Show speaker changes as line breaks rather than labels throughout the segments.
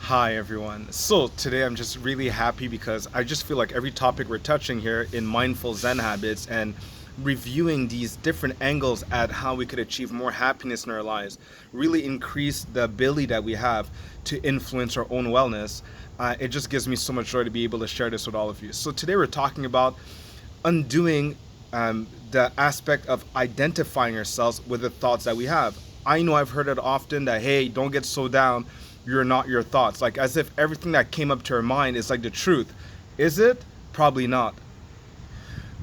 Hi everyone. So today I'm just really happy because I just feel like every topic we're touching here in mindful Zen habits and reviewing these different angles at how we could achieve more happiness in our lives, really increase the ability that we have to influence our own wellness. It just gives me so much joy to be able to share this with all of you. So today we're talking about undoing the aspect of identifying ourselves with the thoughts that we have. I know I've heard it often that, hey, don't get so down, you're not your thoughts. Like as if everything that came up to our mind is like the truth. Is it? Probably not.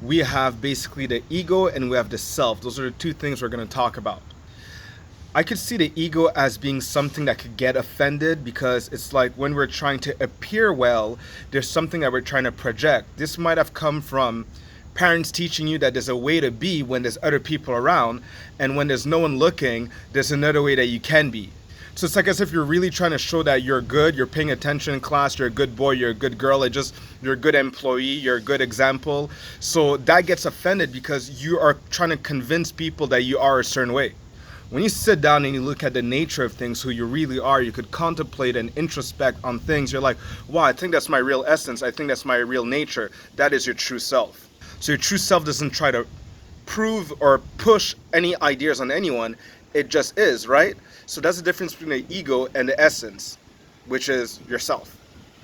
We have basically the ego and we have the self. Those are the two things we're going to talk about. I could see the ego as being something that could get offended because it's like when we're trying to appear well, there's something that we're trying to project. This might have come from parents teaching you that there's a way to be when there's other people around, and when there's no one looking, there's another way that you can be. So it's like as if you're really trying to show that you're good, you're paying attention in class, you're a good boy, you're a good girl, you're a good employee, you're a good example. So that gets offended because you are trying to convince people that you are a certain way. When you sit down and you look at the nature of things, who you really are, you could contemplate and introspect on things. You're like, wow, I think that's my real essence. I think that's my real nature. That is your true self. So your true self doesn't try to prove or push any ideas on anyone. It just is, right? So that's the difference between the ego and the essence, which is yourself.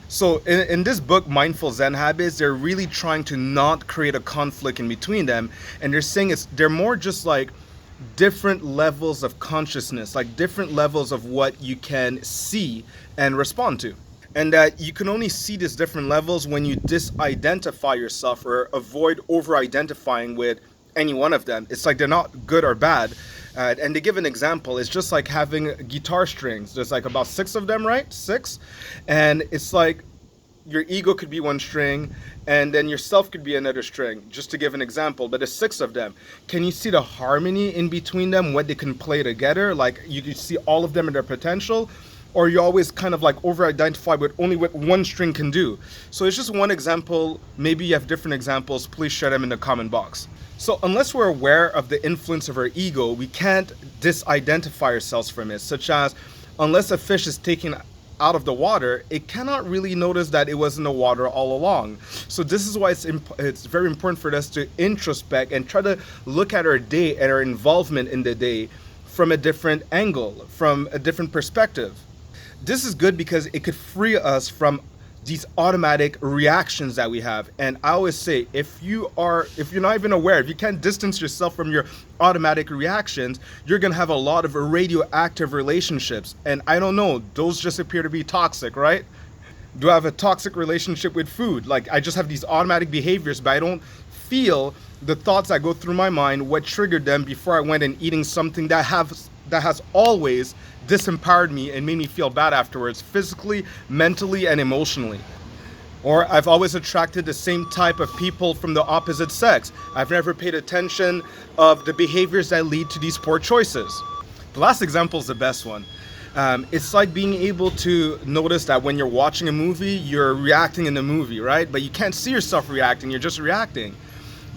So in this book, Mindful Zen Habits, they're really trying to not create a conflict in between them. And they're saying they're more just like different levels of consciousness, like different levels of what you can see and respond to. And that you can only see these different levels when you disidentify yourself or avoid over-identifying with any one of them. It's like they're not good or bad. And they give an example. It's just like having guitar strings. There's like about 6 of them, right? 6. And it's like your ego could be one string, and then yourself could be another string, just to give an example. But there's 6 of them. Can you see the harmony in between them, what they can play together? Like you can see all of them in their potential, or you always kind of like over-identify with only what one string can do. So it's just one example. Maybe you have different examples. Please share them in the comment box. So unless we're aware of the influence of our ego, we can't disidentify ourselves from it, such as unless a fish is taken out of the water, it cannot really notice that it was in the water all along. So this is why it's very important for us to introspect and try to look at our day and our involvement in the day from a different angle, from a different perspective. This is good because it could free us from these automatic reactions that we have. And I always say, if you're not even aware, if you can't distance yourself from your automatic reactions, you're gonna have a lot of radioactive relationships. And I don't know, those just appear to be toxic, right? Do I have a toxic relationship with food? Like I just have these automatic behaviors, but I don't feel the thoughts that go through my mind, what triggered them before I went and eating something that has always disempowered me and made me feel bad afterwards, physically, mentally, and emotionally. Or I've always attracted the same type of people from the opposite sex. I've never paid attention of the behaviors that lead to these poor choices. The last example is the best one. It's like being able to notice that when you're watching a movie, you're reacting in the movie, right? But you can't see yourself reacting, you're just reacting.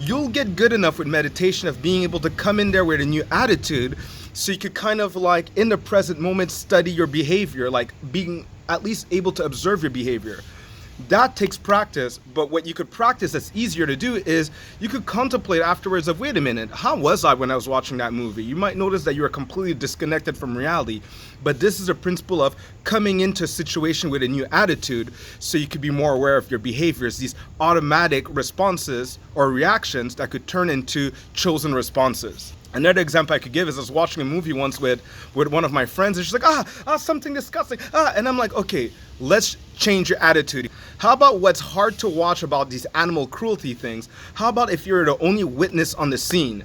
You'll get good enough with meditation of being able to come in there with a new attitude, so you could kind of like in the present moment study your behavior, like being at least able to observe your behavior. That takes practice, but what you could practice that's easier to do is you could contemplate afterwards of, wait a minute, how was I when I was watching that movie? You might notice that you are completely disconnected from reality, but this is a principle of coming into a situation with a new attitude so you could be more aware of your behaviors, these automatic responses or reactions that could turn into chosen responses. Another example I could give is I was watching a movie once with one of my friends, and she's like, something disgusting. And I'm like, okay, let's change your attitude. How about what's hard to watch about these animal cruelty things? How about if you're the only witness on the scene?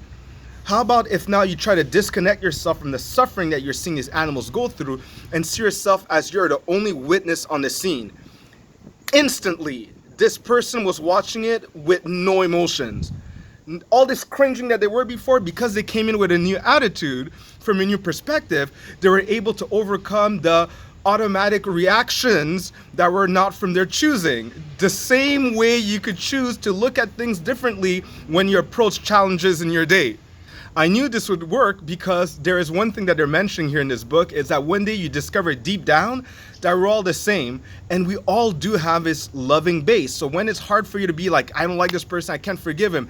How about if now you try to disconnect yourself from the suffering that you're seeing these animals go through and see yourself as you're the only witness on the scene? Instantly, this person was watching it with no emotions. All this cringing that they were before, because they came in with a new attitude, from a new perspective, they were able to overcome the automatic reactions that were not from their choosing. The same way you could choose to look at things differently when you approach challenges in your day. I knew this would work because there is one thing that they're mentioning here in this book is that one day you discover deep down that we're all the same and we all do have this loving base. So when it's hard for you to be like, I don't like this person, I can't forgive him.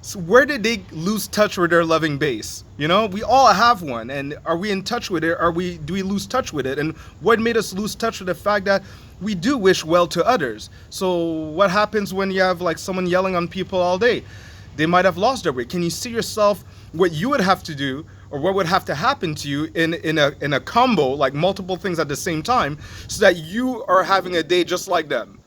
So where did they lose touch with their loving base? You know, we all have one, and are we in touch with it? Do we lose touch with it? And what made us lose touch with the fact that we do wish well to others? So what happens when you have like someone yelling on people all day? They might have lost their way. Can you see yourself what you would have to do or what would have to happen to you in a combo, like multiple things at the same time, so that you are having a day just like them?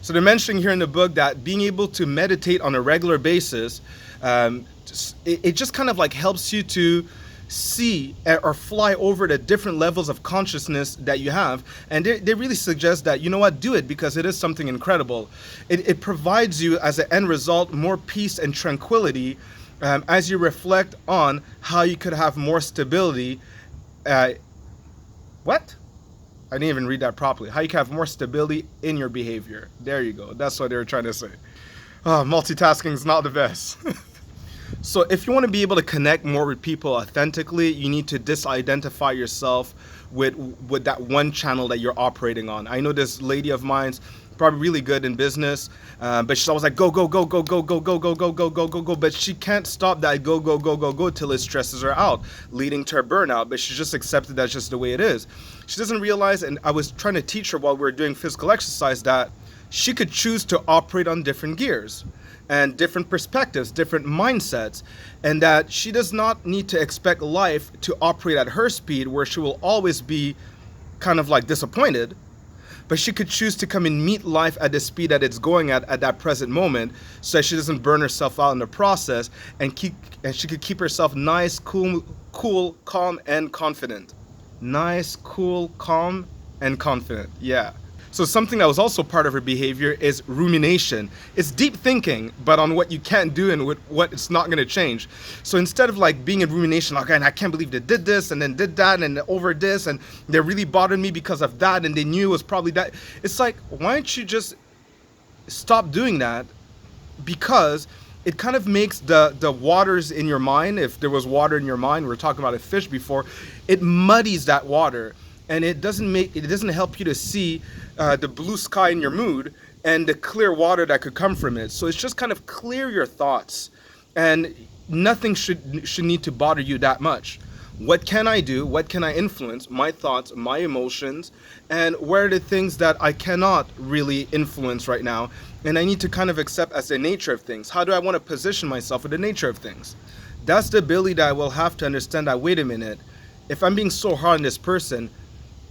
So they're mentioning here in the book that being able to meditate on a regular basis, it just kind of like helps you to see or fly over the different levels of consciousness that you have. And they really suggest that, you know what, do it because it is something incredible. It provides you as an end result more peace and tranquility as you reflect on how you could have more stability. What? I didn't even read that properly. How you can have more stability in your behavior. There you go. That's what they were trying to say. Oh, multitasking is not the best. So if you want to be able to connect more with people authentically, you need to disidentify yourself with that one channel that you're operating on. I know this lady of mine's probably really good in business, but she's always like go go go go go go go go go go go go go, but she can't stop that go go go go go till it stresses her out, leading to her burnout. But she's just accepted that's just the way it is. She doesn't realize, and I was trying to teach her while we were doing physical exercise, that she could choose to operate on different gears and different perspectives, different mindsets, and that she does not need to expect life to operate at her speed where she will always be kind of like disappointed, but she could choose to come and meet life at the speed that it's going at that present moment, so that she doesn't burn herself out in the process, and she could keep herself nice, cool, calm, and confident. Nice, cool, calm, and confident. Yeah. So something that was also part of her behavior is rumination. It's deep thinking, but on what you can't do and what it's not going to change. So instead of like being in rumination, like, I can't believe they did this and then did that and over this and they really bothered me because of that and they knew it was probably that. It's like, why don't you just stop doing that? Because it kind of makes the waters in your mind, if there was water in your mind, we were talking about a fish before, it muddies that water. And it doesn't help you to see the blue sky in your mood and the clear water that could come from it. So it's just kind of clear your thoughts, and nothing should need to bother you that much. What can I do? What can I influence? My thoughts, my emotions, and where are the things that I cannot really influence right now, and I need to kind of accept as the nature of things. How do I want to position myself with the nature of things? That's the ability that I will have to understand that, wait a minute, if I'm being so hard on this person,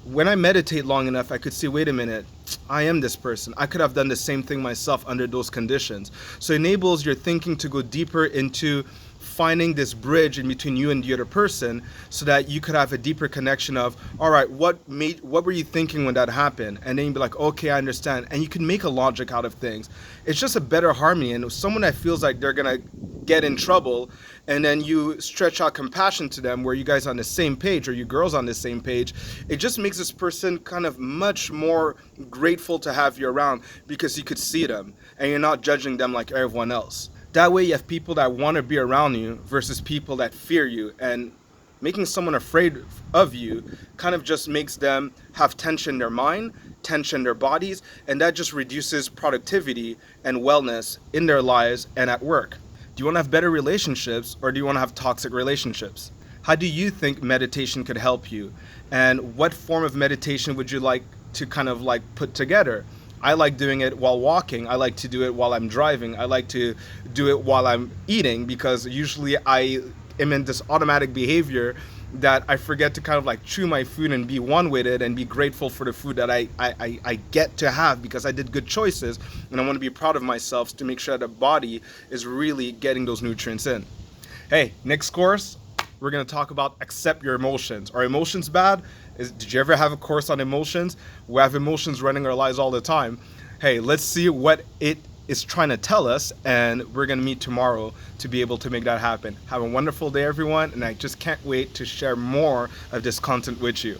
when I meditate long enough, I could see, wait a minute, I am this person. I could have done the same thing myself under those conditions. So it enables your thinking to go deeper into finding this bridge in between you and the other person, so that you could have a deeper connection of, all right, what were you thinking when that happened? And then you'd be like, okay, I understand. And you can make a logic out of things. It's just a better harmony. And someone that feels like they're going to get in trouble, and then you stretch out compassion to them where you guys are on the same page, or you girls on the same page, it just makes this person kind of much more grateful to have you around, because you could see them and you're not judging them like everyone else. That way you have people that want to be around you versus people that fear you, and making someone afraid of you kind of just makes them have tension in their mind, tension in their bodies, and that just reduces productivity and wellness in their lives and at work. Do you want to have better relationships, or do you want to have toxic relationships? How do you think meditation could help you? And what form of meditation would you like to kind of like put together? I like doing it while walking. I like to do it while I'm driving. I like to do it while I'm eating, because usually I am in this automatic behavior that I forget to kind of like chew my food and be one with it and be grateful for the food that I get to have, because I did good choices, and I want to be proud of myself to make sure the body is really getting those nutrients in. Hey, next course, we're going to talk about accept your emotions. Are emotions bad? Did you ever have a course on emotions? We have emotions running our lives all the time. Hey, let's see what it is trying to tell us, and we're going to meet tomorrow to be able to make that happen. Have a wonderful day, everyone, and I just can't wait to share more of this content with you.